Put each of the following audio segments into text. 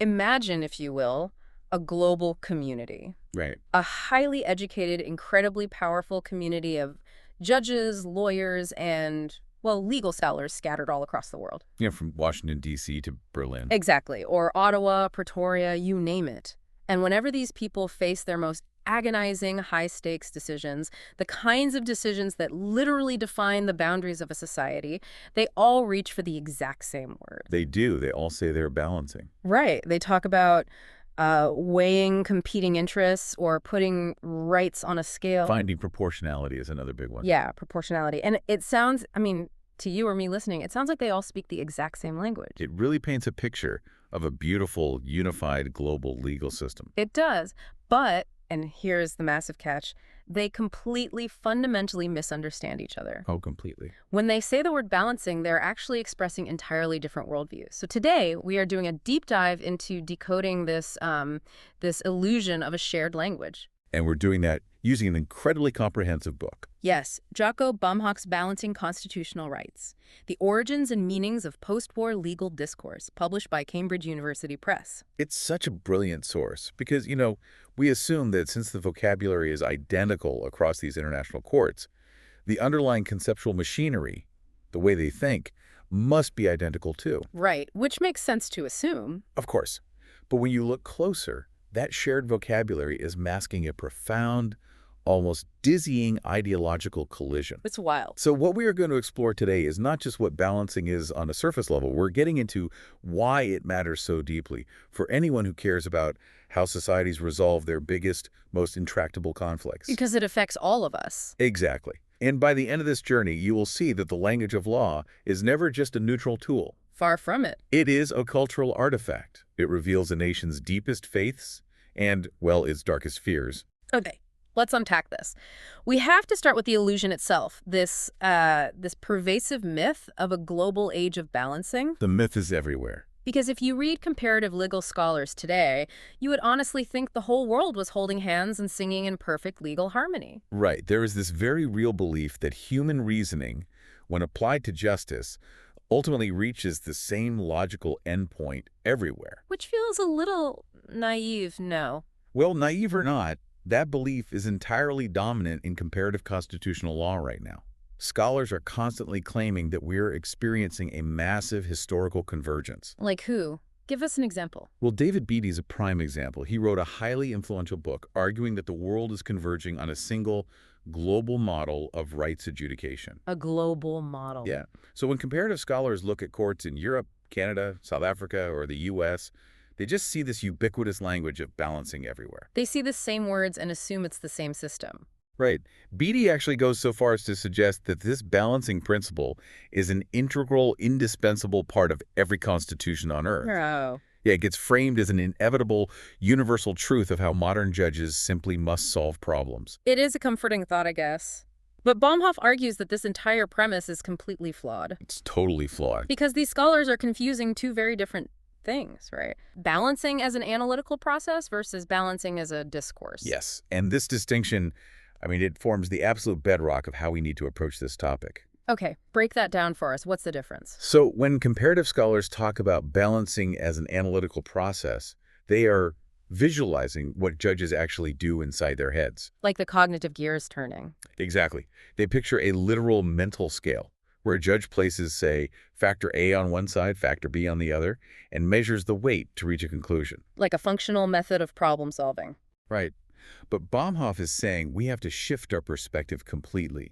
Imagine, if you will, a global community. Right. A highly educated, incredibly powerful community of judges, lawyers, and, well, legal scholars scattered all across the world. From Washington, D.C. to Berlin. Exactly. Or Ottawa, Pretoria, you name it. And whenever these people face their most agonizing, high-stakes decisions, the kinds of decisions that literally define the boundaries of a society, they all reach for the exact same word. They do. They all say they're balancing. Right. They talk about weighing competing interests or putting rights on a scale. Finding proportionality is another big one. Yeah, proportionality. And it sounds, I mean, to you or me listening, it sounds like they all speak the exact same language. It really paints a picture of a beautiful, unified global legal system. It does. But, and here's the massive catch, they completely, fundamentally misunderstand each other. Oh, completely. When they say the word balancing, they're actually expressing entirely different worldviews. So today, we are doing a deep dive into decoding this illusion of a shared language. And we're doing that using an incredibly comprehensive book. Yes, Jacco Bomhoff's Balancing Constitutional Rights, The Origins and Meanings of Post-War Legal Discourse, published by Cambridge University Press. It's such a brilliant source because, we assume that since the vocabulary is identical across these international courts, the underlying conceptual machinery, the way they think, must be identical too. Right, which makes sense to assume. Of course. But when you look closer, that shared vocabulary is masking a profound, almost dizzying ideological collision. It's wild. So what we are going to explore today is not just what balancing is on a surface level. We're getting into why it matters so deeply for anyone who cares about how societies resolve their biggest, most intractable conflicts. Because it affects all of us. Exactly. And by the end of this journey, you will see that the language of law is never just a neutral tool. Far from it. It is a cultural artifact. It reveals a nation's deepest faiths and, well, its darkest fears. Okay, let's unpack this. We have to start with the illusion itself, this pervasive myth of a global age of balancing. The myth is everywhere. Because if you read comparative legal scholars today, you would honestly think the whole world was holding hands and singing in perfect legal harmony. Right. There is this very real belief that human reasoning, when applied to justice, ultimately reaches the same logical endpoint everywhere. Which feels a little naive, no? Well, naive or not, that belief is entirely dominant in comparative constitutional law right now. Scholars are constantly claiming that we're experiencing a massive historical convergence. Like who? Give us an example. Well, David Beatty is a prime example. He wrote a highly influential book arguing that the world is converging on a single global model of rights adjudication. A global model. Yeah. So when comparative scholars look at courts in Europe, Canada, South Africa, or the U.S., they just see this ubiquitous language of balancing everywhere. They see the same words and assume it's the same system. Right. Beatty actually goes so far as to suggest that this balancing principle is an integral, indispensable part of every constitution on earth. Oh. Yeah, it gets framed as an inevitable, universal truth of how modern judges simply must solve problems. It is a comforting thought, I guess. But Bomhoff argues that this entire premise is completely flawed. It's totally flawed. Because these scholars are confusing two very different things, right? Balancing as an analytical process versus balancing as a discourse. Yes, and this distinction, it forms the absolute bedrock of how we need to approach this topic. Okay, break that down for us. What's the difference? So when comparative scholars talk about balancing as an analytical process, they are visualizing what judges actually do inside their heads. Like the cognitive gears turning. Exactly. They picture a literal mental scale where a judge places, say, factor A on one side, factor B on the other, and measures the weight to reach a conclusion. Like a functional method of problem solving. Right. But Bomhoff is saying we have to shift our perspective completely.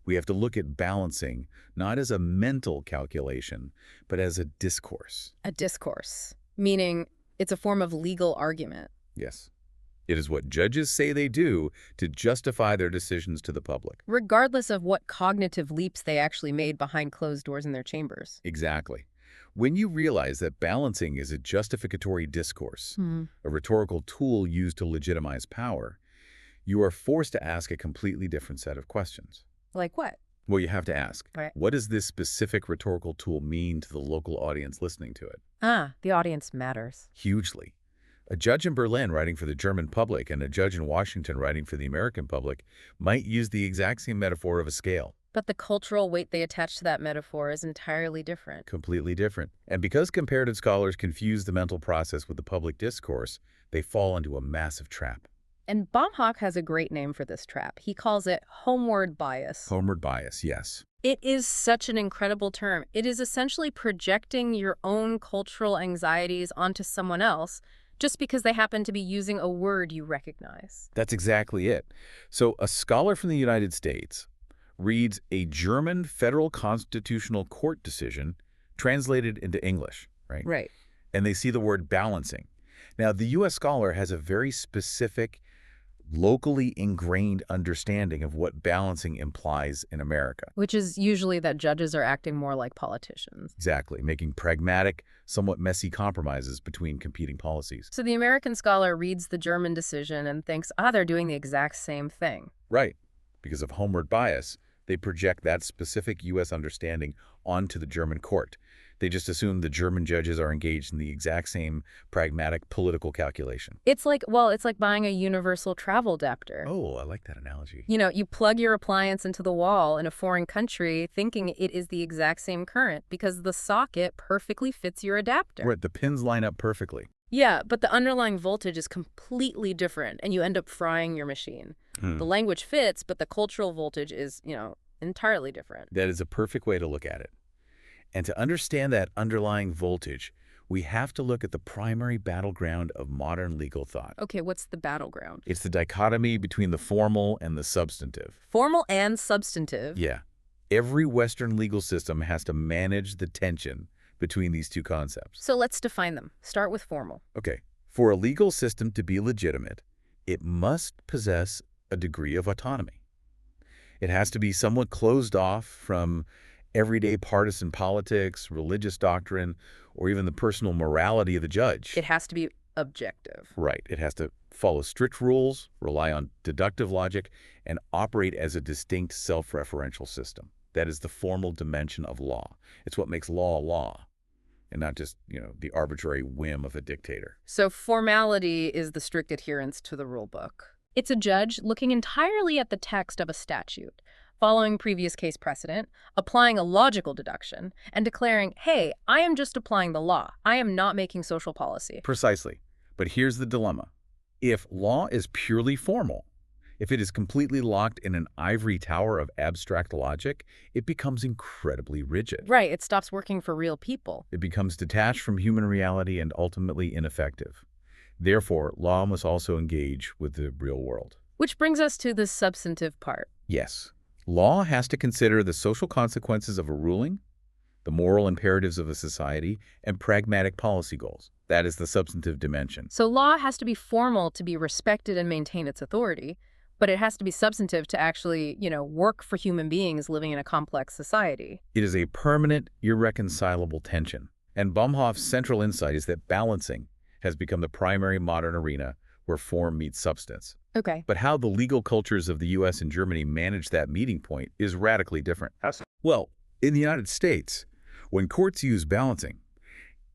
We have to look at balancing not as a mental calculation, but as a discourse. A discourse, meaning it's a form of legal argument. Yes. It is what judges say they do to justify their decisions to the public. Regardless of what cognitive leaps they actually made behind closed doors in their chambers. Exactly. When you realize that balancing is a justificatory discourse, a rhetorical tool used to legitimize power, you are forced to ask a completely different set of questions. Like what? Well, you have to ask, Right. What does this specific rhetorical tool mean to the local audience listening to it? The audience matters. Hugely. A judge in Berlin writing for the German public and a judge in Washington writing for the American public might use the exact same metaphor of a scale. But the cultural weight they attach to that metaphor is entirely different. Completely different. And because comparative scholars confuse the mental process with the public discourse, they fall into a massive trap. And Bomhoff has a great name for this trap. He calls it homeward bias. Homeward bias, yes. It is such an incredible term. It is essentially projecting your own cultural anxieties onto someone else just because they happen to be using a word you recognize. That's exactly it. So a scholar from the United States reads a German federal constitutional court decision translated into English, right? Right. And they see the word balancing. Now, the U.S. scholar has a very specific, locally ingrained understanding of what balancing implies in America. Which is usually that judges are acting more like politicians. Exactly, making pragmatic, somewhat messy compromises between competing policies. So the American scholar reads the German decision and thinks, they're doing the exact same thing. Right. Because of homeward bias, they project that specific U.S. understanding onto the German court. They just assume the German judges are engaged in the exact same pragmatic political calculation. It's like buying a universal travel adapter. Oh, I like that analogy. You know, you plug your appliance into the wall in a foreign country thinking it is the exact same current because the socket perfectly fits your adapter. Right, the pins line up perfectly. Yeah, but the underlying voltage is completely different and you end up frying your machine. The language fits, but the cultural voltage is, entirely different. That is a perfect way to look at it. And to understand that underlying voltage, we have to look at the primary battleground of modern legal thought. Okay, what's the battleground? It's the dichotomy between the formal and the substantive. Formal and substantive? Yeah. Every Western legal system has to manage the tension between these two concepts. So let's define them. Start with formal. Okay. For a legal system to be legitimate, it must possess a degree of autonomy. It has to be somewhat closed off from everyday partisan politics, religious doctrine, or even the personal morality of the judge. It has to be objective. Right. It has to follow strict rules, rely on deductive logic, and operate as a distinct self-referential system. That is the formal dimension of law. It's what makes law, and not just, the arbitrary whim of a dictator. So formality is the strict adherence to the rule book. It's a judge looking entirely at the text of a statute, following previous case precedent, applying a logical deduction, and declaring, hey, I am just applying the law. I am not making social policy. Precisely. But here's the dilemma. If law is purely formal, if it is completely locked in an ivory tower of abstract logic, it becomes incredibly rigid. Right, it stops working for real people. It becomes detached from human reality and ultimately ineffective. Therefore, law must also engage with the real world. Which brings us to the substantive part. Yes. Law has to consider the social consequences of a ruling, the moral imperatives of a society, and pragmatic policy goals. That is the substantive dimension. So law has to be formal to be respected and maintain its authority, but it has to be substantive to actually, work for human beings living in a complex society. It is a permanent, irreconcilable tension. And Bomhoff's central insight is that balancing has become the primary modern arena where form meets substance. Okay. But how the legal cultures of the U.S. and Germany manage that meeting point is radically different. Well, in the United States, when courts use balancing,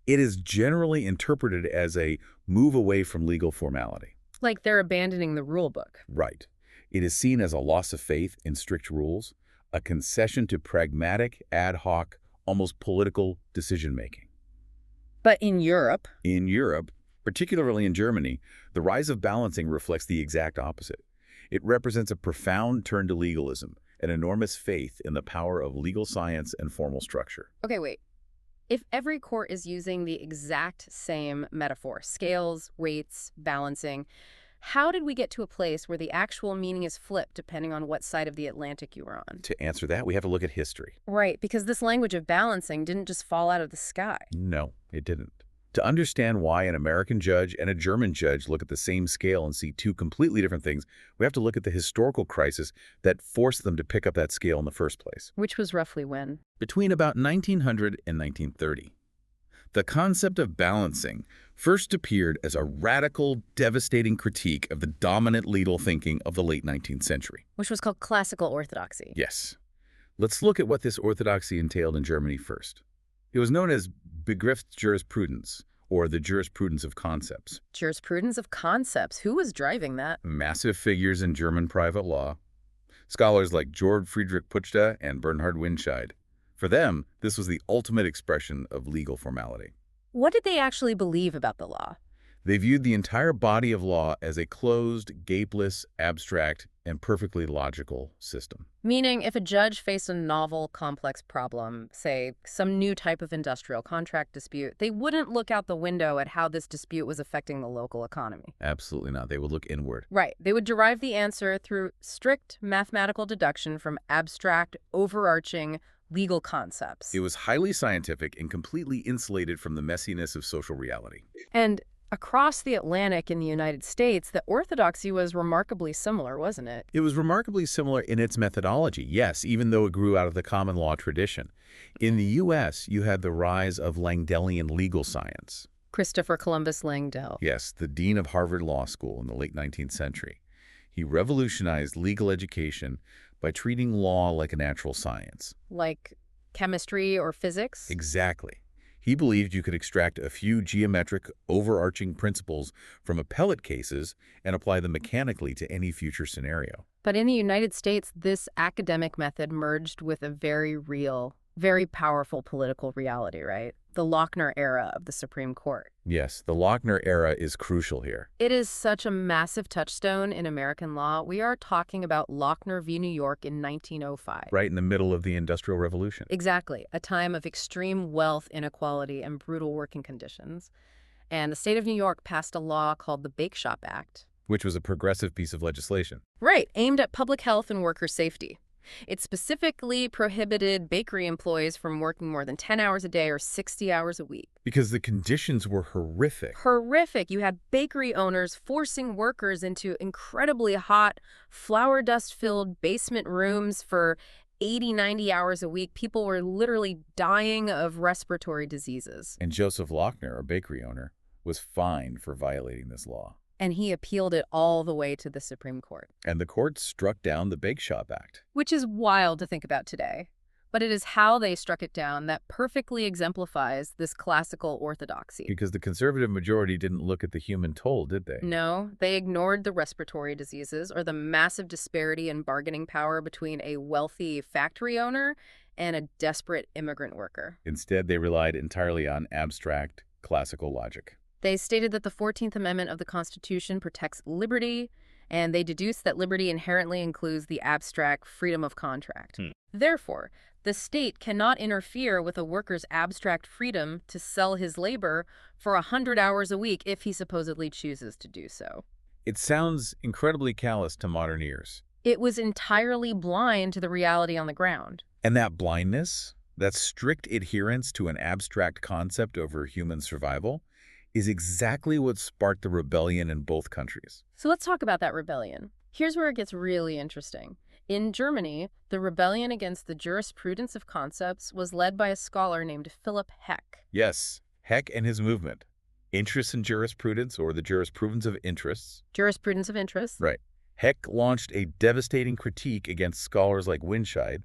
it is generally interpreted as a move away from legal formality. Like they're abandoning the rule book. Right. It is seen as a loss of faith in strict rules, a concession to pragmatic, ad hoc, almost political decision-making. But in Europe, particularly in Germany, the rise of balancing reflects the exact opposite. It represents a profound turn to legalism, an enormous faith in the power of legal science and formal structure. Okay, wait. If every court is using the exact same metaphor, scales, weights, balancing, how did we get to a place where the actual meaning is flipped depending on what side of the Atlantic you were on? To answer that, we have to look at history. Right, because this language of balancing didn't just fall out of the sky. No, it didn't. To understand why an American judge and a German judge look at the same scale and see two completely different things, we have to look at the historical crisis that forced them to pick up that scale in the first place. Which was roughly when? Between about 1900 and 1930. The concept of balancing first appeared as a radical, devastating critique of the dominant legal thinking of the late 19th century. Which was called classical orthodoxy. Yes. Let's look at what this orthodoxy entailed in Germany first. It was known as Begriffsjurisprudence, or the jurisprudence of concepts. Jurisprudence of concepts. Who was driving that? Massive figures in German private law, Scholars like Georg Friedrich Puchta and Bernhard Winscheid. For them, this was the ultimate expression of legal formality. What did they actually believe about the law? They viewed the entire body of law as a closed, gapeless, abstract, and perfectly logical system. Meaning, if a judge faced a novel, complex problem, say, some new type of industrial contract dispute, they wouldn't look out the window at how this dispute was affecting the local economy. Absolutely not. They would look inward. Right. They would derive the answer through strict mathematical deduction from abstract, overarching legal concepts. It was highly scientific and completely insulated from the messiness of social reality. And across the Atlantic in the United States, the orthodoxy was remarkably similar, wasn't it? It was remarkably similar in its methodology, yes, even though it grew out of the common law tradition. In the U.S., you had the rise of Langdellian legal science. Christopher Columbus Langdell. Yes, the dean of Harvard Law School in the late 19th century. He revolutionized legal education by treating law like a natural science. Like chemistry or physics? Exactly. He believed you could extract a few geometric, overarching principles from appellate cases and apply them mechanically to any future scenario. But in the United States, this academic method merged with a very real, very powerful political reality, right? The Lochner era of the Supreme Court. Yes, the Lochner era is crucial here. It is such a massive touchstone in American law. We are talking about Lochner v. New York in 1905. Right in the middle of the Industrial Revolution. Exactly, a time of extreme wealth inequality and brutal working conditions. And the state of New York passed a law called the Bake Shop Act. Which was a progressive piece of legislation. Right, aimed at public health and worker safety. It specifically prohibited bakery employees from working more than 10 hours a day or 60 hours a week. Because the conditions were horrific. Horrific. You had bakery owners forcing workers into incredibly hot, flour dust-filled basement rooms for 80, 90 hours a week. People were literally dying of respiratory diseases. And Joseph Lochner, a bakery owner, was fined for violating this law. And he appealed it all the way to the Supreme Court. And the court struck down the Bake Shop Act. Which is wild to think about today. But it is how they struck it down that perfectly exemplifies this classical orthodoxy. Because the conservative majority didn't look at the human toll, did they? No, they ignored the respiratory diseases or the massive disparity in bargaining power between a wealthy factory owner and a desperate immigrant worker. Instead, they relied entirely on abstract, classical logic. They stated that the 14th Amendment of the Constitution protects liberty, and they deduced that liberty inherently includes the abstract freedom of contract. Therefore, the state cannot interfere with a worker's abstract freedom to sell his labor for 100 hours a week if he supposedly chooses to do so. It sounds incredibly callous to modern ears. It was entirely blind to the reality on the ground. And that blindness, that strict adherence to an abstract concept over human survival, is exactly what sparked the rebellion in both countries. So let's talk about that rebellion. Here's where it gets really interesting. In Germany, the rebellion against the jurisprudence of concepts was led by a scholar named Philipp Heck. Yes, Heck and his movement. Interest in jurisprudence, or the jurisprudence of interests. Jurisprudence of interest. Right. Heck launched a devastating critique against scholars like Winscheid.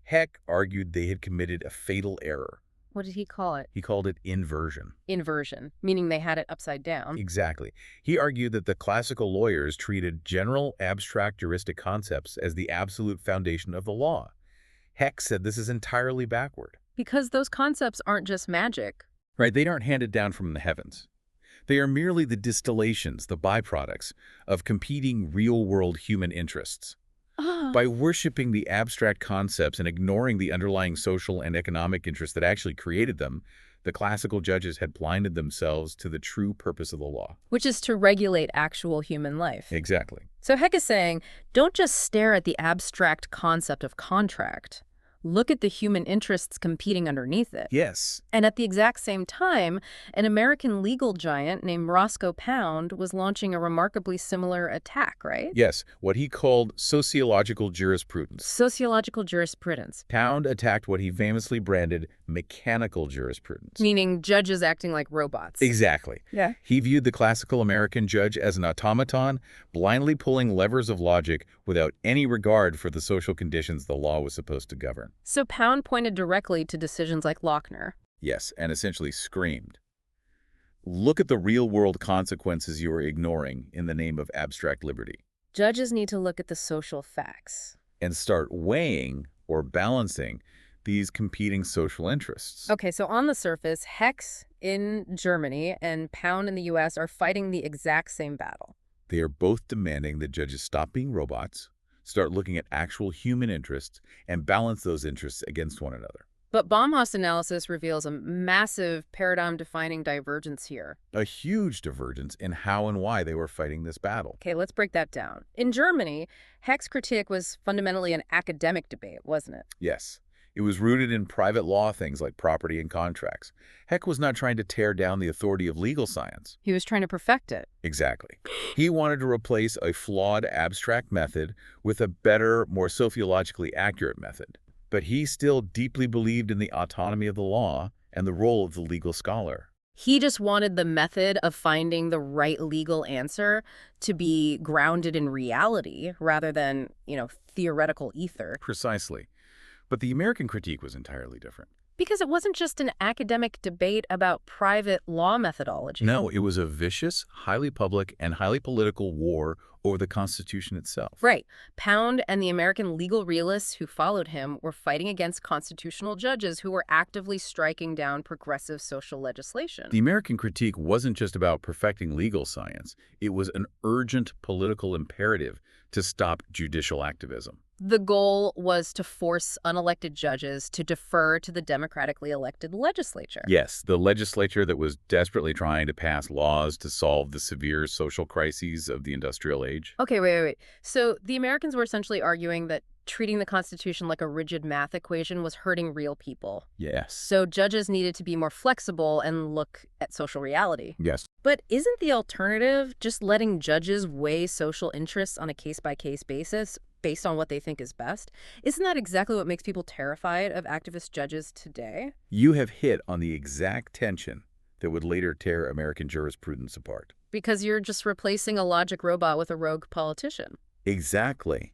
Heck argued they had committed a fatal error. What did he call it? He called it inversion. Inversion, meaning they had it upside down. Exactly. He argued that the classical lawyers treated general abstract juristic concepts as the absolute foundation of the law. Heck said this is entirely backward. Because those concepts aren't just magic. Right, they aren't handed down from the heavens. They are merely the distillations, the byproducts, of competing real-world human interests. By worshiping the abstract concepts and ignoring the underlying social and economic interests that actually created them, the classical judges had blinded themselves to the true purpose of the law. Which is to regulate actual human life. Exactly. So Heck is saying, don't just stare at the abstract concept of contract. Look at the human interests competing underneath it. Yes. And at the exact same time, an American legal giant named Roscoe Pound was launching a remarkably similar attack, right? Yes, what he called sociological jurisprudence. Sociological jurisprudence. Pound attacked what he famously branded mechanical jurisprudence. Meaning judges acting like robots. Exactly. Yeah. He viewed the classical American judge as an automaton, blindly pulling levers of logic without any regard for the social conditions the law was supposed to govern. So Pound pointed directly to decisions like Lochner. Yes, and essentially screamed, look at the real-world consequences you are ignoring in the name of abstract liberty. Judges need to look at the social facts. and start weighing or balancing these competing social interests. Okay, so on the surface, Hex in Germany and Pound in the US are fighting the exact same battle. They are both demanding that judges stop being robots, start looking at actual human interests, and balance those interests against one another. But Bomhoff's analysis reveals a massive paradigm-defining divergence here. A huge divergence in how and why they were fighting this battle. Okay, let's break that down. In Germany, Hex critique was fundamentally an academic debate, wasn't it? Yes, it was rooted in private law things like property and contracts. Heck was not trying to tear down the authority of legal science. He was trying to perfect it. Exactly. He wanted to replace a flawed abstract method with a better, more sociologically accurate method. But he still deeply believed in the autonomy of the law and the role of the legal scholar. He just wanted the method of finding the right legal answer to be grounded in reality rather than, theoretical ether. Precisely. But the American critique was entirely different. Because it wasn't just an academic debate about private law methodology. No, it was a vicious, highly public, and highly political war over the Constitution itself. Right. Pound and the American legal realists who followed him were fighting against constitutional judges who were actively striking down progressive social legislation. The American critique wasn't just about perfecting legal science. It was an urgent political imperative to stop judicial activism. The goal was to force unelected judges to defer to the democratically elected legislature. Yes, the legislature that was desperately trying to pass laws to solve the severe social crises of the industrial age. Okay, wait. So the Americans were essentially arguing that treating the Constitution like a rigid math equation was hurting real people. Yes. So judges needed to be more flexible and look at social reality. Yes. But isn't the alternative just letting judges weigh social interests on a case-by-case basis based on what they think is best? Isn't that exactly what makes people terrified of activist judges today? You have hit on the exact tension that would later tear American jurisprudence apart. Because you're just replacing a logic robot with a rogue politician. Exactly.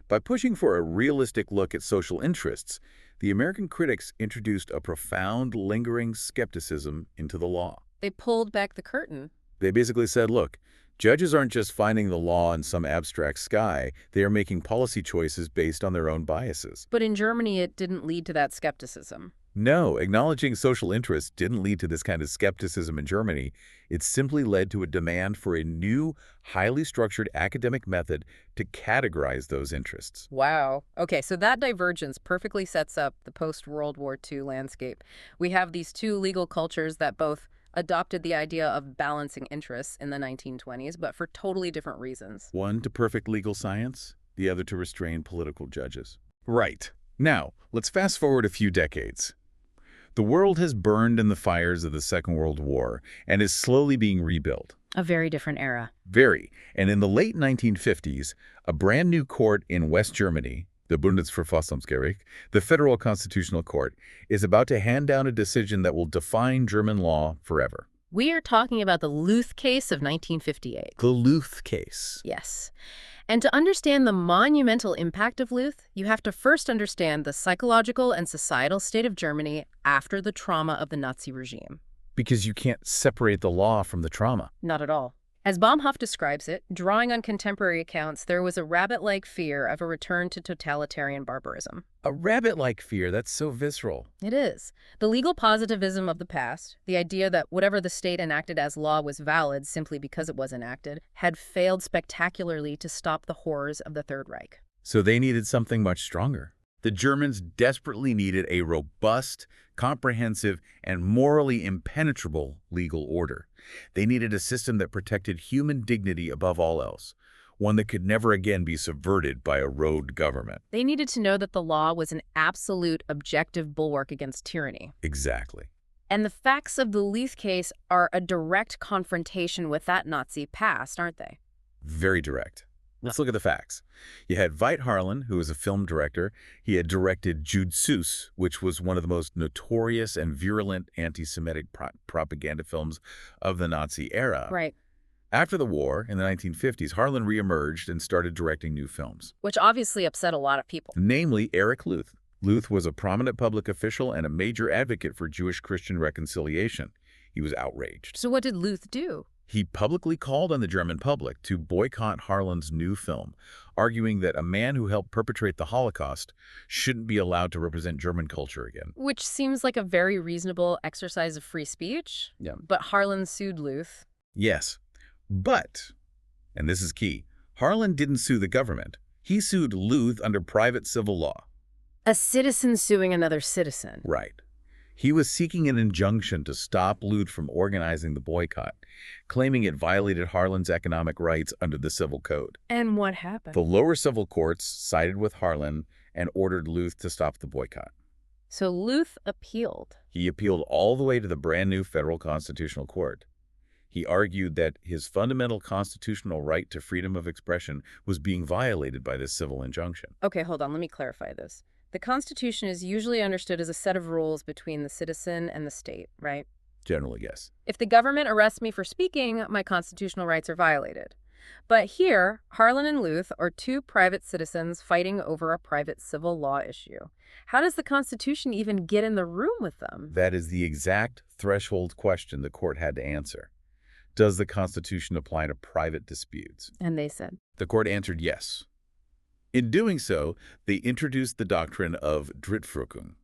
By pushing for a realistic look at social interests, the American critics introduced a profound, lingering skepticism into the law. They pulled back the curtain. They basically said, look, judges aren't just finding the law in some abstract sky. They are making policy choices based on their own biases. But in Germany, it didn't lead to that skepticism. No, acknowledging social interests didn't lead to this kind of skepticism in Germany. It simply led to a demand for a new, highly structured academic method to categorize those interests. Wow. Okay, so that divergence perfectly sets up the post-World War II landscape. We have these two legal cultures that both adopted the idea of balancing interests in the 1920s, but for totally different reasons. One to perfect legal science, the other to restrain political judges. Right. Now, let's fast forward a few decades. The world has burned in the fires of the Second World War and is slowly being rebuilt. A very different era. Very. And in the late 1950s, a brand new court in West Germany, the Bundesverfassungsgericht, the Federal Constitutional Court, is about to hand down a decision that will define German law forever. We are talking about the Luth case of 1958. The Luth case. Yes. And to understand the monumental impact of Luth, you have to first understand the psychological and societal state of Germany after the trauma of the Nazi regime. Because you can't separate the law from the trauma. Not at all. As Bomhoff describes it, drawing on contemporary accounts, there was a rabbit-like fear of a return to totalitarian barbarism. A rabbit-like fear, that's so visceral. It is. The legal positivism of the past, the idea that whatever the state enacted as law was valid simply because it was enacted, had failed spectacularly to stop the horrors of the Third Reich. So they needed something much stronger. The Germans desperately needed a robust, comprehensive, and morally impenetrable legal order. They needed a system that protected human dignity above all else, one that could never again be subverted by a rogue government. They needed to know that the law was an absolute objective bulwark against tyranny. Exactly. And the facts of the Luth case are a direct confrontation with that Nazi past, aren't they? Very direct. Let's look at the facts. You had Veit Harlan, who was a film director. He had directed Jude Seuss, which was one of the most notorious and virulent anti-Semitic propaganda films of the Nazi era. Right. After the war, in the 1950s, Harlan reemerged and started directing new films. Which obviously upset a lot of people. Namely, Erich Luth. Luth was a prominent public official and a major advocate for Jewish-Christian reconciliation. He was outraged. So what did Luth do? He publicly called on the German public to boycott Harlan's new film, arguing that a man who helped perpetrate the Holocaust shouldn't be allowed to represent German culture again. Which seems like a very reasonable exercise of free speech. Yeah. But Harlan sued Luth. Yes, but, and this is key, Harlan didn't sue the government. He sued Luth under private civil law. A citizen suing another citizen. Right. He was seeking an injunction to stop Luth from organizing the boycott, claiming it violated Harlan's economic rights under the Civil Code. And what happened? The lower civil courts sided with Harlan and ordered Luth to stop the boycott. So Luth appealed. He appealed all the way to the brand new federal constitutional court. He argued that his fundamental constitutional right to freedom of expression was being violated by this civil injunction. Okay, hold on. Let me clarify this. The Constitution is usually understood as a set of rules between the citizen and the state, right? Generally, yes. If the government arrests me for speaking, my constitutional rights are violated. But here, Harlan and Luth are two private citizens fighting over a private civil law issue. How does the Constitution even get in the room with them? That is the exact threshold question the court had to answer. Does the Constitution apply to private disputes? And they said, The court answered yes. In doing so, they introduced the doctrine of Drittwirkung,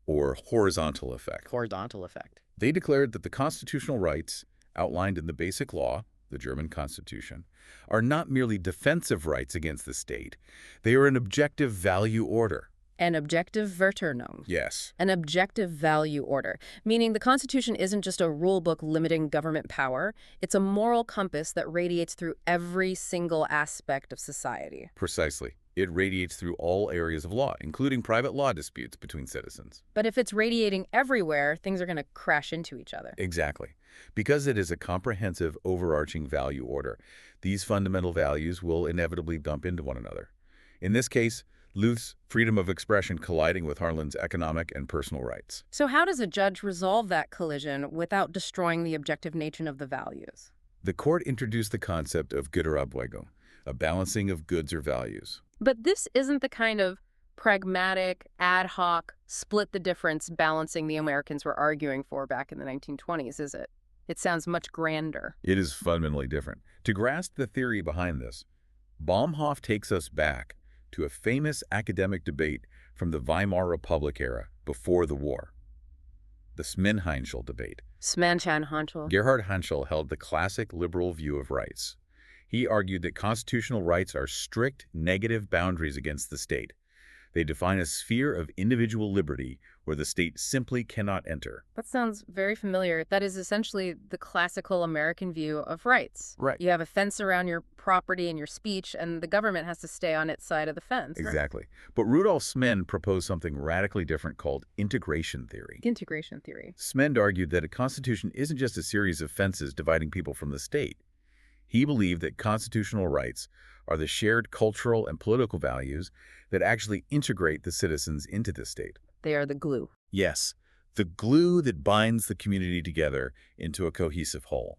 or horizontal effect. Horizontal effect. They declared that the constitutional rights outlined in the Basic Law, the German Constitution, are not merely defensive rights against the state. They are an objective value order. an objective Verturnung. Yes. An objective value order, meaning the Constitution isn't just a rule book limiting government power. It's a moral compass that radiates through every single aspect of society. Precisely. It radiates through all areas of law, including private law disputes between citizens. But if it's radiating everywhere, things are going to crash into each other. Exactly. Because it is a comprehensive, overarching value order, these fundamental values will inevitably bump into one another. In this case, Luth's freedom of expression colliding with Harlan's economic and personal rights. So how does a judge resolve that collision without destroying the objective nature of the values? The court introduced the concept of Güterabwägung, a balancing of goods or values. But this isn't the kind of pragmatic, ad hoc, split the difference balancing the Americans were arguing for back in the 1920s, is it? It sounds much grander. It is fundamentally different. To grasp the theory behind this, Bomhoff takes us back to a famous academic debate from the Weimar Republic era before the war, the Smenheinschel debate. Smenheinschel. Gerhard Hanschel held the classic liberal view of rights. He argued that constitutional rights are strict negative boundaries against the state. They define a sphere of individual liberty where the state simply cannot enter. That sounds very familiar. That is essentially the classical American view of rights. Right. You have a fence around your property and your speech, and the government has to stay on its side of the fence. Exactly. But Rudolf Smend proposed something radically different called integration theory. Integration theory. Smend argued that a constitution isn't just a series of fences dividing people from the state. He believed that constitutional rights are the shared cultural and political values that actually integrate the citizens into the state. They are the glue. Yes, the glue that binds the community together into a cohesive whole.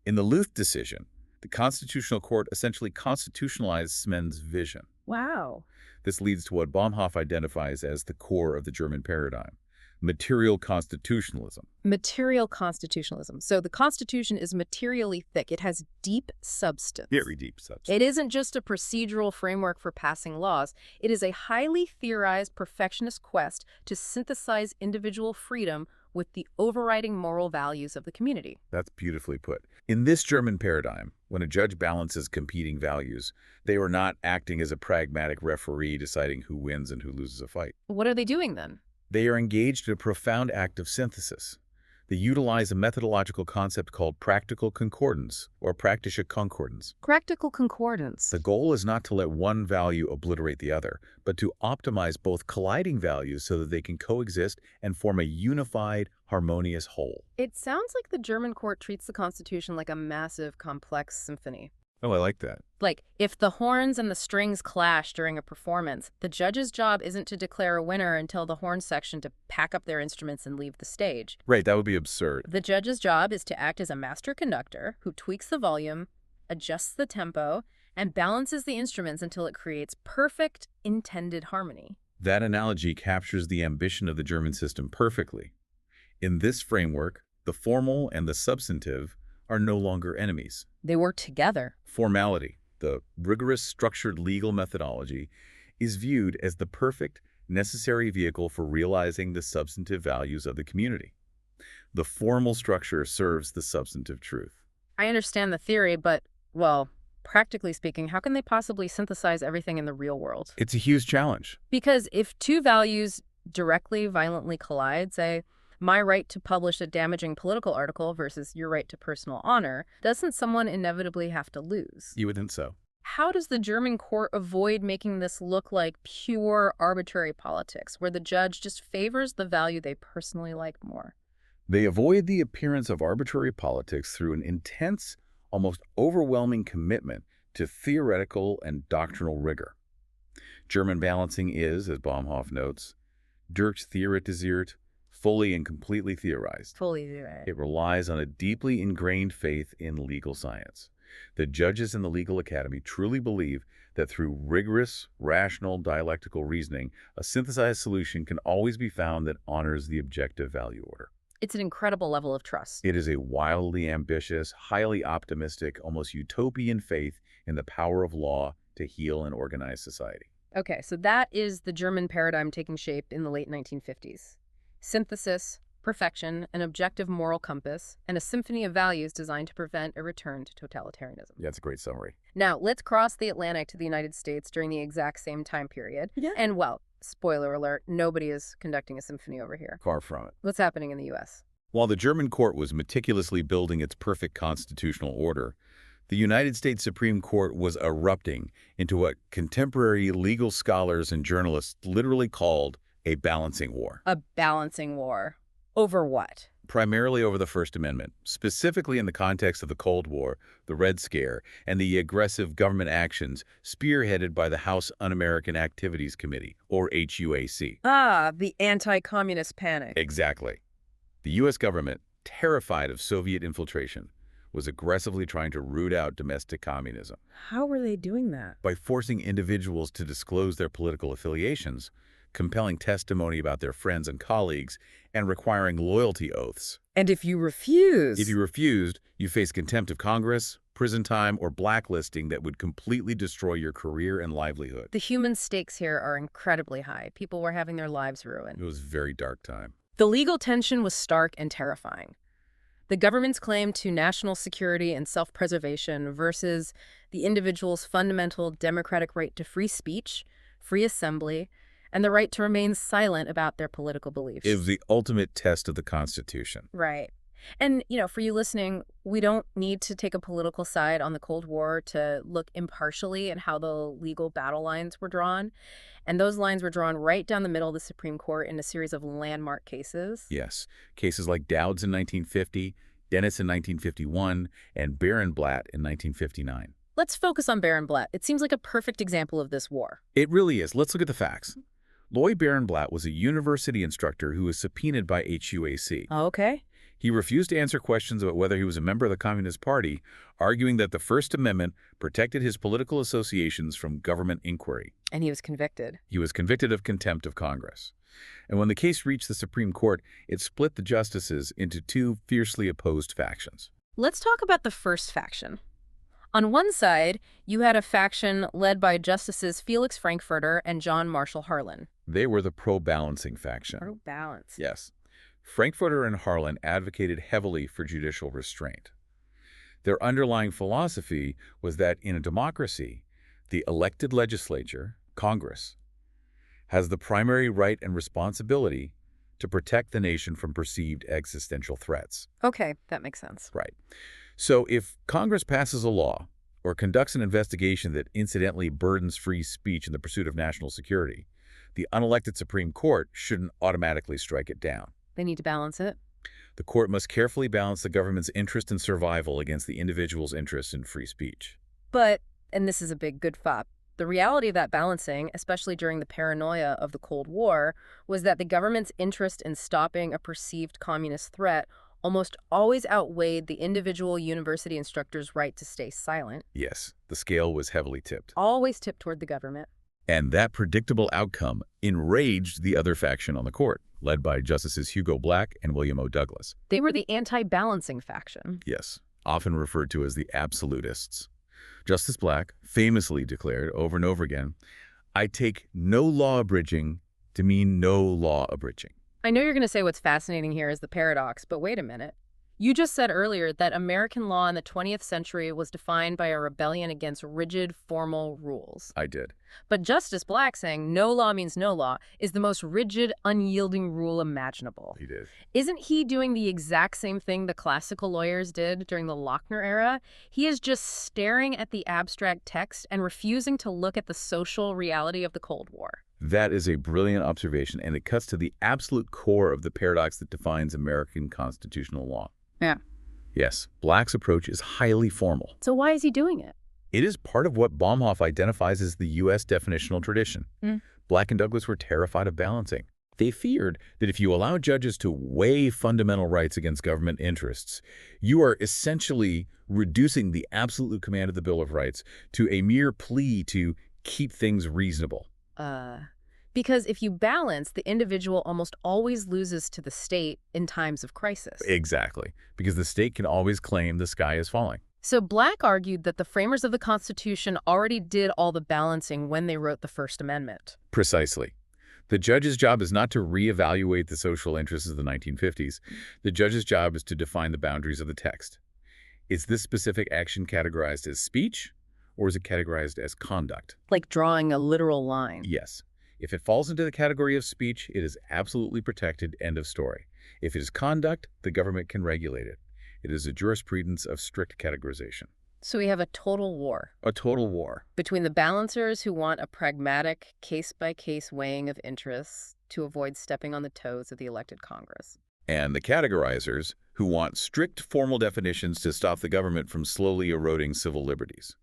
In the Luth decision, the Constitutional Court essentially constitutionalized Smend's vision. Wow. This leads to what Bomhoff identifies as the core of the German paradigm: material constitutionalism. Material constitutionalism. So the Constitution is materially thick. It has deep substance. Very deep substance. It isn't just a procedural framework for passing laws. It is a highly theorized perfectionist quest to synthesize individual freedom with the overriding moral values of the community. That's beautifully put. In this German paradigm, when a judge balances competing values, they are not acting as a pragmatic referee deciding who wins and who loses a fight. What are they doing then? They are engaged in a profound act of synthesis. They utilize a methodological concept called practical concordance, or praktische concordance. Practical concordance. The goal is not to let one value obliterate the other, but to optimize both colliding values so that they can coexist and form a unified, harmonious whole. It sounds like the German court treats the Constitution like a massive, complex symphony. Oh, I like that. Like, if the horns and the strings clash during a performance, the judge's job isn't to declare a winner and tell the horn section to pack up their instruments and leave the stage. Right, that would be absurd. The judge's job is to act as a master conductor who tweaks the volume, adjusts the tempo, and balances the instruments until it creates perfect intended harmony. That analogy captures the ambition of the German system perfectly. In this framework, the formal and the substantive are no longer enemies. They work together. Formality, the rigorous structured legal methodology, is viewed as the perfect, necessary vehicle for realizing the substantive values of the community. The formal structure serves the substantive truth. I understand the theory, but, well, practically speaking, how can they possibly synthesize everything in the real world? It's a huge challenge. Because if two values directly, violently collide, say, my right to publish a damaging political article versus your right to personal honor, doesn't someone inevitably have to lose? You would think so. How does the German court avoid making this look like pure arbitrary politics, where the judge just favors the value they personally like more? They avoid the appearance of arbitrary politics through an intense, almost overwhelming commitment to theoretical and doctrinal rigor. German balancing is, as Bomhoff notes, durchtheoretisiert, fully and completely theorized. Fully right. It relies on a deeply ingrained faith in legal science. The judges in the legal academy truly believe that through rigorous, rational, dialectical reasoning, a synthesized solution can always be found that honors the objective value order. It's an incredible level of trust. It is a wildly ambitious, highly optimistic, almost utopian faith in the power of law to heal and organize society. Okay, so that is the German paradigm taking shape in the late 1950s. Synthesis, perfection, an objective moral compass, and a symphony of values designed to prevent a return to totalitarianism. Yeah, that's a great summary. Now, let's cross the Atlantic to the United States during the exact same time period. Yeah. And, well, spoiler alert, nobody is conducting a symphony over here. Far from it. What's happening in the U.S.? While the German court was meticulously building its perfect constitutional order, the United States Supreme Court was erupting into what contemporary legal scholars and journalists literally called a balancing war. A balancing war. Over what? Primarily over the First Amendment, specifically in the context of the Cold War, the Red Scare, and the aggressive government actions spearheaded by the House Un-American Activities Committee, or HUAC. Ah, the anti-communist panic. Exactly. The U.S. government, terrified of Soviet infiltration, was aggressively trying to root out domestic communism. How were they doing that? By forcing individuals to disclose their political affiliations, compelling testimony about their friends and colleagues, and requiring loyalty oaths. And if you refuse... If you refused, you faced contempt of Congress, prison time, or blacklisting that would completely destroy your career and livelihood. The human stakes here are incredibly high. People were having their lives ruined. It was a very dark time. The legal tension was stark and terrifying. The government's claim to national security and self-preservation versus the individual's fundamental democratic right to free speech, free assembly, and the right to remain silent about their political beliefs. It was the ultimate test of the Constitution. Right. And, for you listening, we don't need to take a political side on the Cold War to look impartially at how the legal battle lines were drawn. And those lines were drawn right down the middle of the Supreme Court in a series of landmark cases. Yes. Cases like Dowds in 1950, Dennis in 1951, and Barenblatt in 1959. Let's focus on Barenblatt. It seems like a perfect example of this war. It really is. Let's look at the facts. Lloyd Barenblatt was a university instructor who was subpoenaed by HUAC. Okay. He refused to answer questions about whether he was a member of the Communist Party, arguing that the First Amendment protected his political associations from government inquiry. And he was convicted. He was convicted of contempt of Congress. And when the case reached the Supreme Court, it split the justices into two fiercely opposed factions. Let's talk about the first faction. On one side, you had a faction led by Justices Felix Frankfurter and John Marshall Harlan. They were the pro-balancing faction. Pro-balance. Yes. Frankfurter and Harlan advocated heavily for judicial restraint. Their underlying philosophy was that in a democracy, the elected legislature, Congress, has the primary right and responsibility to protect the nation from perceived existential threats. Okay, that makes sense. Right. So if Congress passes a law or conducts an investigation that incidentally burdens free speech in the pursuit of national security, the unelected Supreme Court shouldn't automatically strike it down. They need to balance it. The court must carefully balance the government's interest in survival against the individual's interest in free speech. But, and this is a big good fop, the reality of that balancing, especially during the paranoia of the Cold War, was that the government's interest in stopping a perceived communist threat almost always outweighed the individual university instructor's right to stay silent. Yes, the scale was heavily tipped. Always tipped toward the government. And that predictable outcome enraged the other faction on the court, led by Justices Hugo Black and William O. Douglas. They were the anti-balancing faction. Yes. often referred to as the absolutists. Justice Black famously declared over and over again, "I take no law abridging to mean no law abridging." I know you're going to say what's fascinating here is the paradox, but wait a minute. You just said earlier that American law in the 20th century was defined by a rebellion against rigid, formal rules. I did. But Justice Black saying no law means no law is the most rigid, unyielding rule imaginable. He did. Isn't he doing the exact same thing the classical lawyers did during the Lochner era? He is just staring at the abstract text and refusing to look at the social reality of the Cold War. That is a brilliant observation, and it cuts to the absolute core of the paradox that defines American constitutional law. Yeah. Yes, Black's approach is highly formal. So why is he doing it? It is part of what Bomhoff identifies as the U.S. definitional tradition. Black and Douglas were terrified of balancing. They feared that if you allow judges to weigh fundamental rights against government interests, you are essentially reducing the absolute command of the Bill of Rights to a mere plea to keep things reasonable. Because if you balance, the individual almost always loses to the state in times of crisis. Exactly, because the state can always claim the sky is falling. So Black argued that the framers of the Constitution already did all the balancing when they wrote the First Amendment. Precisely. The judge's job is not to reevaluate the social interests of the 1950s. The judge's job is to define the boundaries of the text. Is this specific action categorized as speech, or is it categorized as conduct? Like drawing a literal line. Yes. If it falls into the category of speech, it is absolutely protected, end of story. If it is conduct, the government can regulate it. It is a jurisprudence of strict categorization. So we have a total war. A total war. Between the balancers who want a pragmatic, case-by-case weighing of interests to avoid stepping on the toes of the elected Congress. And the categorizers who want strict formal definitions to stop the government from slowly eroding civil liberties.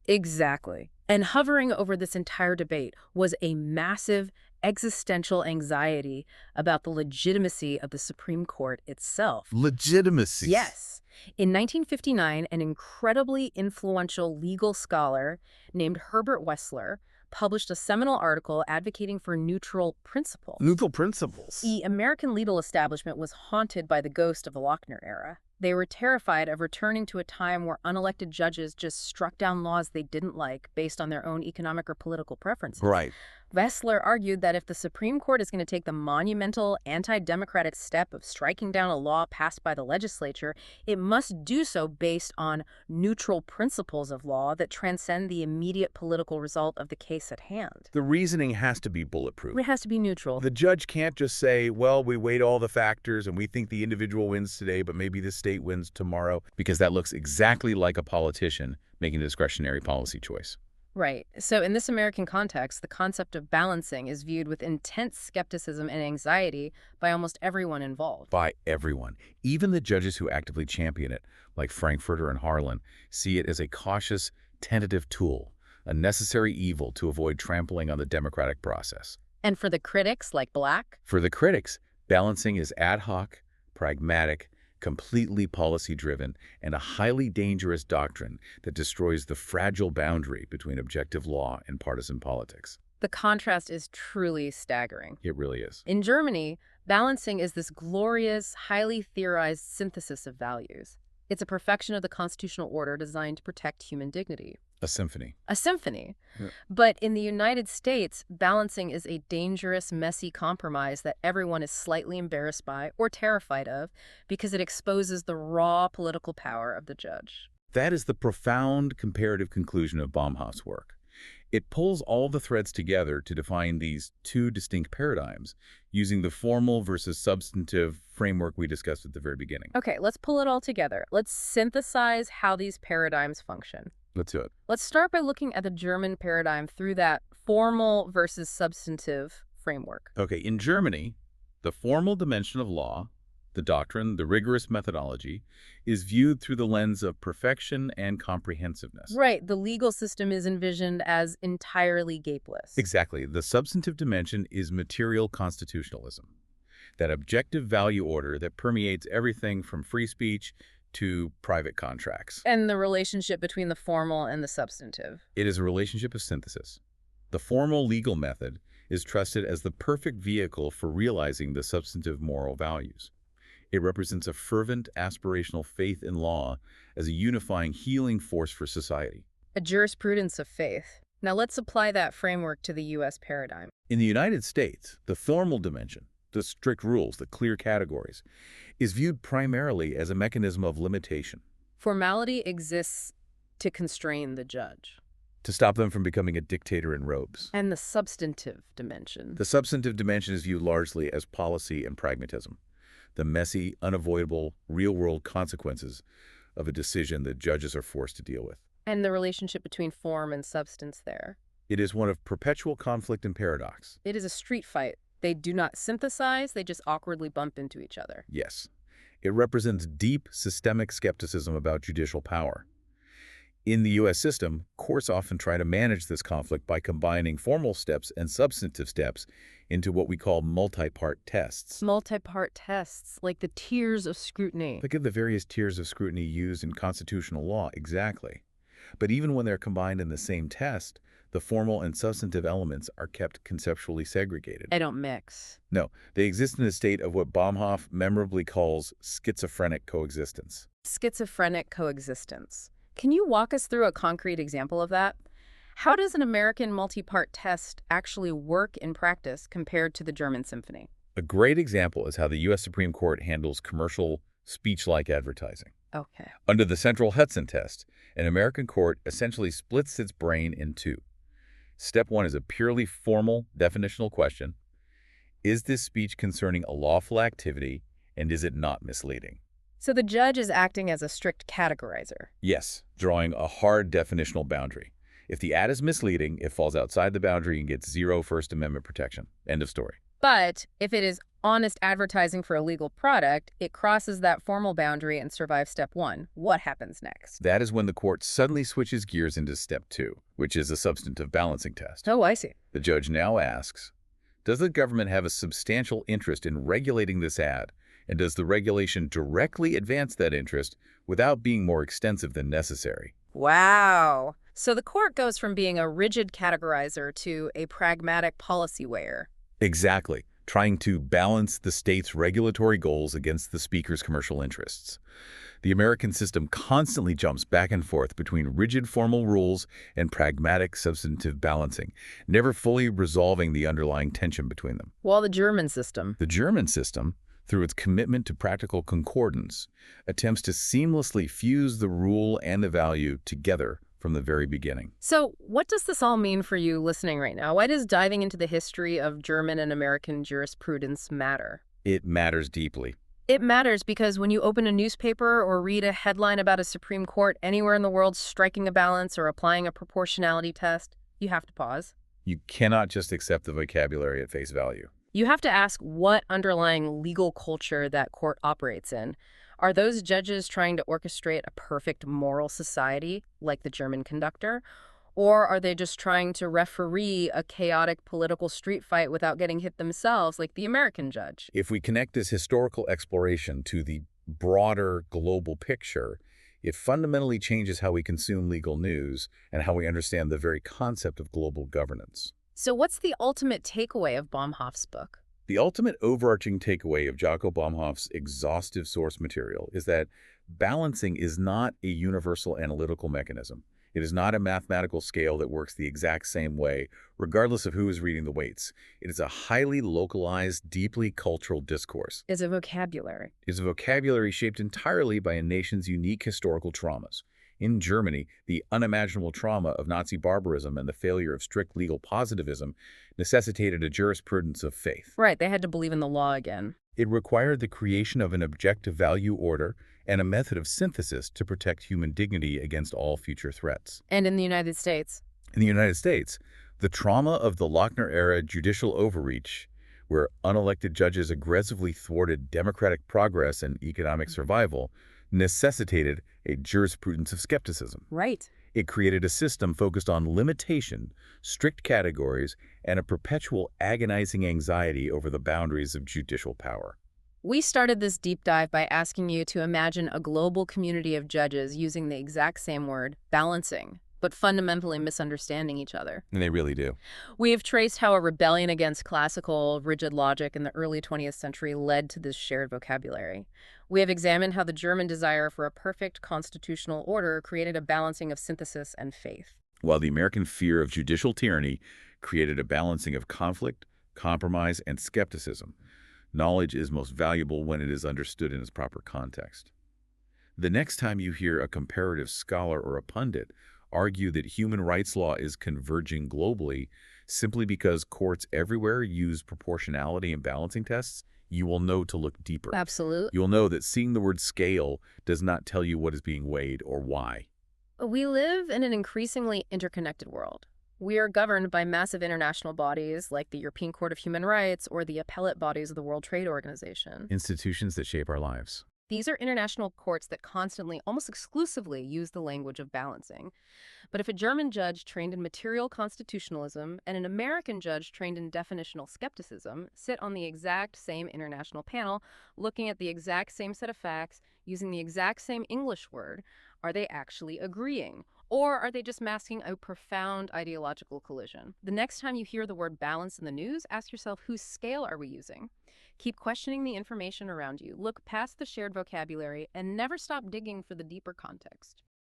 Exactly. And hovering over this entire debate was a massive existential anxiety about the legitimacy of the Supreme Court itself. Legitimacy. Yes. In 1959, an incredibly influential legal scholar named Herbert Wessler published a seminal article advocating for neutral principles. Neutral principles. The American legal establishment was haunted by the ghost of the Lochner era. They were terrified of returning to a time where unelected judges just struck down laws they didn't like based on their own economic or political preferences. Right. Wessler argued that if the Supreme Court is going to take the monumental anti-democratic step of striking down a law passed by the legislature, it must do so based on neutral principles of law that transcend the immediate political result of the case at hand. The reasoning has to be bulletproof. It has to be neutral. The judge can't just say, well, we weighed all the factors and we think the individual wins today, but maybe the state wins tomorrow, because that looks exactly like a politician making a discretionary policy choice. Right. So in this American context, the concept of balancing is viewed with intense skepticism and anxiety by almost everyone involved. By everyone. Even the judges who actively champion it, like Frankfurter and Harlan, see it as a cautious, tentative tool, a necessary evil to avoid trampling on the democratic process. And for the critics, like Black? For the critics, balancing is ad hoc, pragmatic, completely policy-driven, and a highly dangerous doctrine that destroys the fragile boundary between objective law and partisan politics. The contrast is truly staggering. It really is. In Germany, balancing is this glorious, highly theorized synthesis of values. It's a perfection of the constitutional order designed to protect human dignity. A symphony. A symphony. Yeah. But in the United States, balancing is a dangerous, messy compromise that everyone is slightly embarrassed by or terrified of because it exposes the raw political power of the judge. That is the profound comparative conclusion of Bomhoff's work. It pulls all the threads together to define these two distinct paradigms using the formal versus substantive framework we discussed at the very beginning. Okay, let's pull it all together. Let's synthesize how these paradigms function. Let's do it. Let's start by looking at the German paradigm through that formal versus substantive framework. Okay, in Germany, the formal dimension of law, the doctrine, the rigorous methodology, is viewed through the lens of perfection and comprehensiveness. Right, the legal system is envisioned as entirely gapeless. Exactly. The substantive dimension is material constitutionalism, that objective value order that permeates everything from free speech to private contracts. And the relationship between the formal and the substantive. It is a relationship of synthesis. The formal legal method is trusted as the perfect vehicle for realizing the substantive moral values. It represents a fervent, aspirational faith in law as a unifying, healing force for society. A jurisprudence of faith. Now let's apply that framework to the U.S. paradigm. In the United States, the formal dimension, the strict rules, the clear categories, is viewed primarily as a mechanism of limitation, Formality exists to constrain the judge. to stop them from becoming a dictator in robes. And the substantive dimension. The substantive dimension is viewed largely as policy and pragmatism, the messy, unavoidable, real-world consequences of a decision that judges are forced to deal with. And the relationship between form and substance there. It is one of perpetual conflict and paradox. It is a street fight. They do not synthesize, they just awkwardly bump into each other. Yes. It represents deep systemic skepticism about judicial power. In the U.S. system, courts often try to manage this conflict by combining formal steps and substantive steps into what we call multi-part tests. Multi-part tests, like the tiers of scrutiny. Think of the various tiers of scrutiny used in constitutional law, exactly. But even when they're combined in the same test, the formal and substantive elements are kept conceptually segregated. They don't mix. No, they exist in a state of what Bomhoff memorably calls schizophrenic coexistence. Schizophrenic coexistence. Can you walk us through a concrete example of that? How does an American multi-part test actually work in practice compared to the German symphony? A great example is how the U.S. Supreme Court handles commercial speech-like advertising. Okay. Under the Central Hudson test, an American court essentially splits its brain in two. Step one is a purely formal, definitional question. Is this speech concerning a lawful activity, and is it not misleading? So the judge is acting as a strict categorizer. Yes, drawing a hard definitional boundary. If the ad is misleading, it falls outside the boundary and gets zero First Amendment protection. End of story. But if it is honest advertising for a legal product, it crosses that formal boundary and survives step one. What happens next? That is when the court suddenly switches gears into step two, which is a substantive balancing test. Oh, I see. The judge now asks, does the government have a substantial interest in regulating this ad, and does the regulation directly advance that interest without being more extensive than necessary? Wow. So the court goes from being a rigid categorizer to a pragmatic policy weigher. Exactly, trying to balance the state's regulatory goals against the speaker's commercial interests. The American system constantly jumps back and forth between rigid formal rules and pragmatic substantive balancing, never fully resolving the underlying tension between them. While the German system. The German system, through its commitment to practical concordance, attempts to seamlessly fuse the rule and the value together from the very beginning. So what does this all mean for you listening right now? Why does diving into the history of German and American jurisprudence matter? It matters deeply. It matters because when you open a newspaper or read a headline about a Supreme Court anywhere in the world striking a balance or applying a proportionality test, you have to pause. You cannot just accept the vocabulary at face value. You have to ask what underlying legal culture that court operates in. Are those judges trying to orchestrate a perfect moral society, like the German conductor? Or are they just trying to referee a chaotic political street fight without getting hit themselves, like the American judge? If we connect this historical exploration to the broader global picture, it fundamentally changes how we consume legal news and how we understand the very concept of global governance. So what's the ultimate takeaway of Bomhoff's book? The ultimate overarching takeaway of Jacco Bomhoff's exhaustive source material is that balancing is not a universal analytical mechanism. It is not a mathematical scale that works the exact same way, regardless of who is reading the weights. It is a highly localized, deeply cultural discourse. It's a vocabulary. It is a vocabulary shaped entirely by a nation's unique historical traumas. In Germany, the unimaginable trauma of Nazi barbarism and the failure of strict legal positivism necessitated a jurisprudence of faith. Right, they had to believe in the law again. It required the creation of an objective value order and a method of synthesis to protect human dignity against all future threats. And in the United States? In the United States, the trauma of the Lochner-era judicial overreach, where unelected judges aggressively thwarted democratic progress and economic survival, necessitated a jurisprudence of skepticism. Right. It created a system focused on limitation, strict categories, and a perpetual agonizing anxiety over the boundaries of judicial power. We started this deep dive by asking you to imagine a global community of judges using the exact same word, balancing, but fundamentally misunderstanding each other. And they really do. We have traced how a rebellion against classical, rigid logic in the early 20th century led to this shared vocabulary. We have examined how the German desire for a perfect constitutional order created a balancing of synthesis and faith. While the American fear of judicial tyranny created a balancing of conflict, compromise, and skepticism. Knowledge is most valuable when it is understood in its proper context. The next time you hear a comparative scholar or a pundit argue that human rights law is converging globally simply because courts everywhere use proportionality and balancing tests, you will know to look deeper. Absolutely. You'll know that seeing the word scale does not tell you what is being weighed or why. We live in an increasingly interconnected world. We are governed by massive international bodies like the European Court of Human Rights or the appellate bodies of the World Trade Organization. Institutions that shape our lives. These are international courts that constantly, almost exclusively, use the language of balancing. But if a German judge trained in material constitutionalism and an American judge trained in definitional skepticism sit on the exact same international panel, looking at the exact same set of facts, using the exact same English word, are they actually agreeing? Or are they just masking a profound ideological collision? The next time you hear the word balance in the news, ask yourself, whose scale are we using? Keep questioning the information around you, look past the shared vocabulary, and never stop digging for the deeper context.